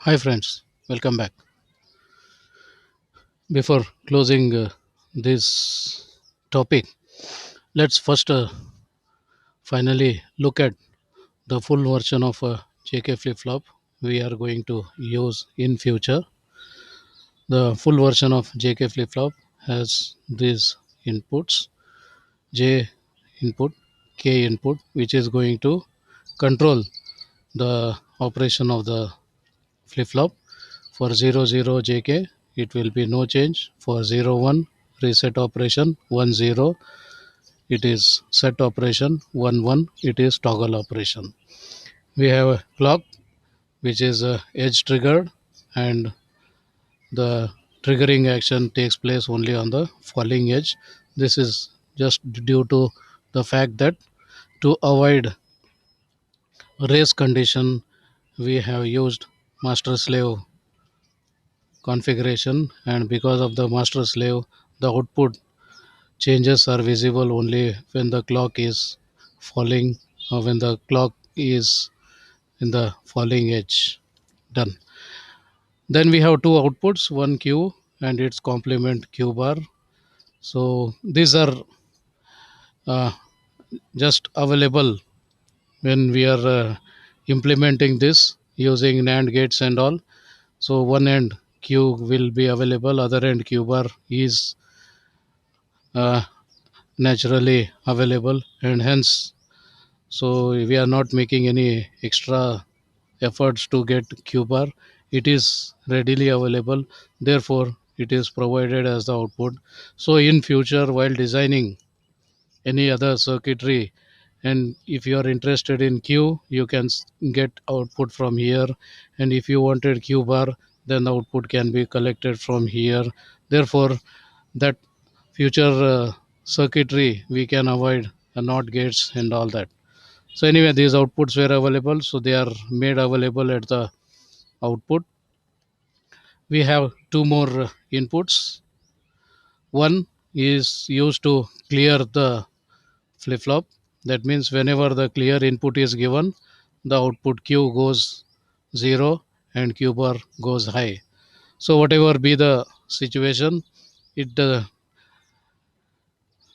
Hi, friends. Welcome back. Before closing this topic, let's first finally look at the full version of JK flip flop we are going to use in future. The full version of JK flip flop has these inputs: J input, K input, which is going to control the operation of the flip flop. For 00 JK, it will be no change. For 01 reset operation, 10 it is set operation, 11 it is toggle operation. We have a clock which is edge triggered, and the triggering action takes place only on the falling edge. This is just due to the fact that to avoid race condition, we have used master slave configuration, and because of the master slave, the output changes are visible only when the clock is falling or when the clock is in the falling edge. Done. Then we have two outputs, one Q and its complement Q bar. So these are uh, just available when we are implementing this using NAND gates and all. So one end Q will be available, other end Q bar is uh, naturally available, and hence so we are not making any extra efforts to get Q bar. It is readily available, therefore it is provided as the output. So in future, while designing any other circuitry, and if you are interested in Q, you can get output from here, and if you wanted Q bar, then the output can be collected from here. Therefore, that future circuitry we can avoid not gates and all that. So anyway, these outputs were available, so they are made available at the output. We have two more inputs. One is used to clear the flip flop. That means whenever the clear input is given, the output Q goes 0 and Q bar goes high. So whatever be the situation, it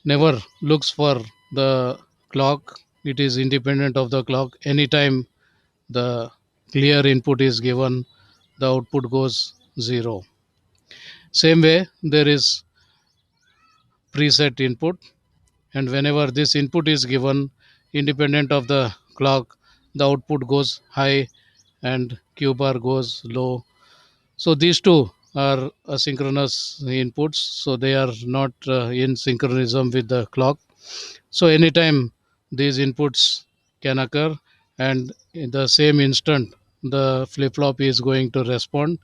never looks for the clock. It is independent of the clock. Anytime the clear input is given, the output goes 0. Same way, there is preset input, and whenever this input is given, independent of the clock, the output goes high and Q bar goes low. So these two are asynchronous inputs, so they are not in synchronism with the clock. So anytime these inputs can occur, and in the same instant the flip flop is going to respond.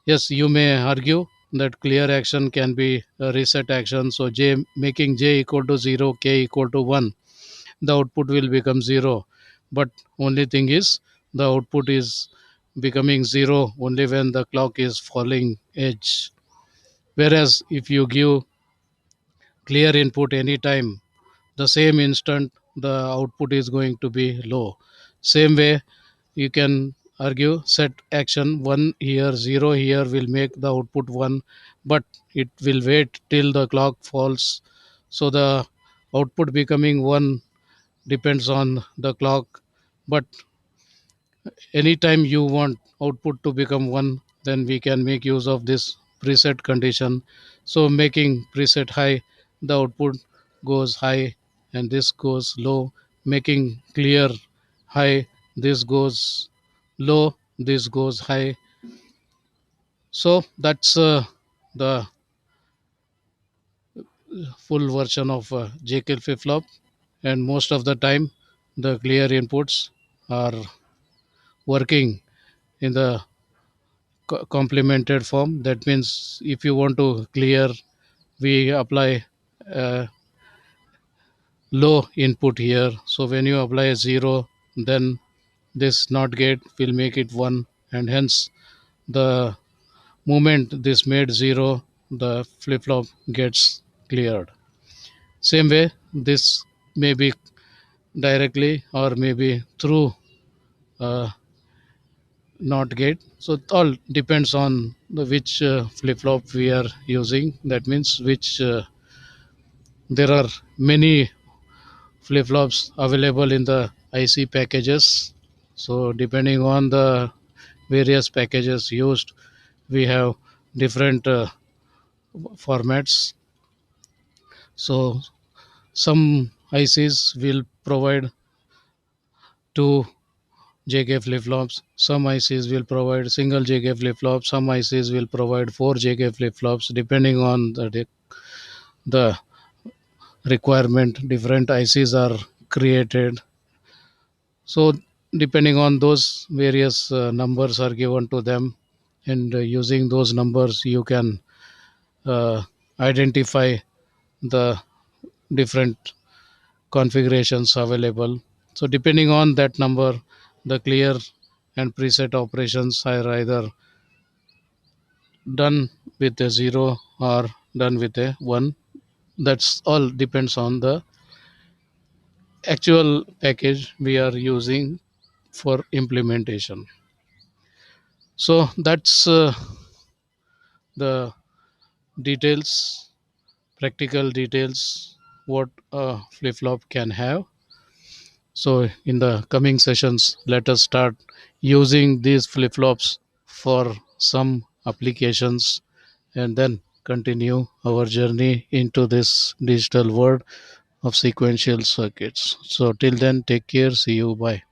Yes, you may argue that clear action can be a reset action. So J making J equal to 0, K equal to 1, the output will become 0. But only thing is the output is becoming 0 only when the clock is falling edge. Whereas if you give clear input anytime, the same instant the output is going to be low. Same way, you can argue set action 1 here, 0 here will make the output 1, but it will wait till the clock falls. So the output becoming 1 depends on the clock. But anytime you want output to become 1, then we can make use of this preset condition. So making preset high, the output goes high and this goes low. Making clear high, this goes low, this goes high. So that's the full version of JK flip flop, and most of the time the clear inputs are working in the complemented form. That means if you want to clear, we apply low input here. So when you apply a 0, then this not gate will make it 1, and hence the moment this made 0, the flip flop gets cleared. Same way, this may be directly or maybe through uh, not gate. So it all depends on the which flip flop we are using. That means which there are many flip flops available in the IC packages. So depending on the various packages used, we have different formats. So some ICs will provide two JK flip flops. Some ICs will provide single JK flip flop. Some ICs will provide four JK flip flops. Depending on the requirement, different ICs are created. So depending on those various numbers are given to them, and using those numbers, you can uh, identify the different configurations available. So depending on that number, the clear and preset operations are either done with a 0 or done with a 1. That's all depends on the actual package we are using for implementation. So that's the details, practical details, what a flip flop can have. So in the coming sessions, let us start using these flip flops for some applications, and then continue our journey into this digital world of sequential circuits. So till then, take care. See you. Bye.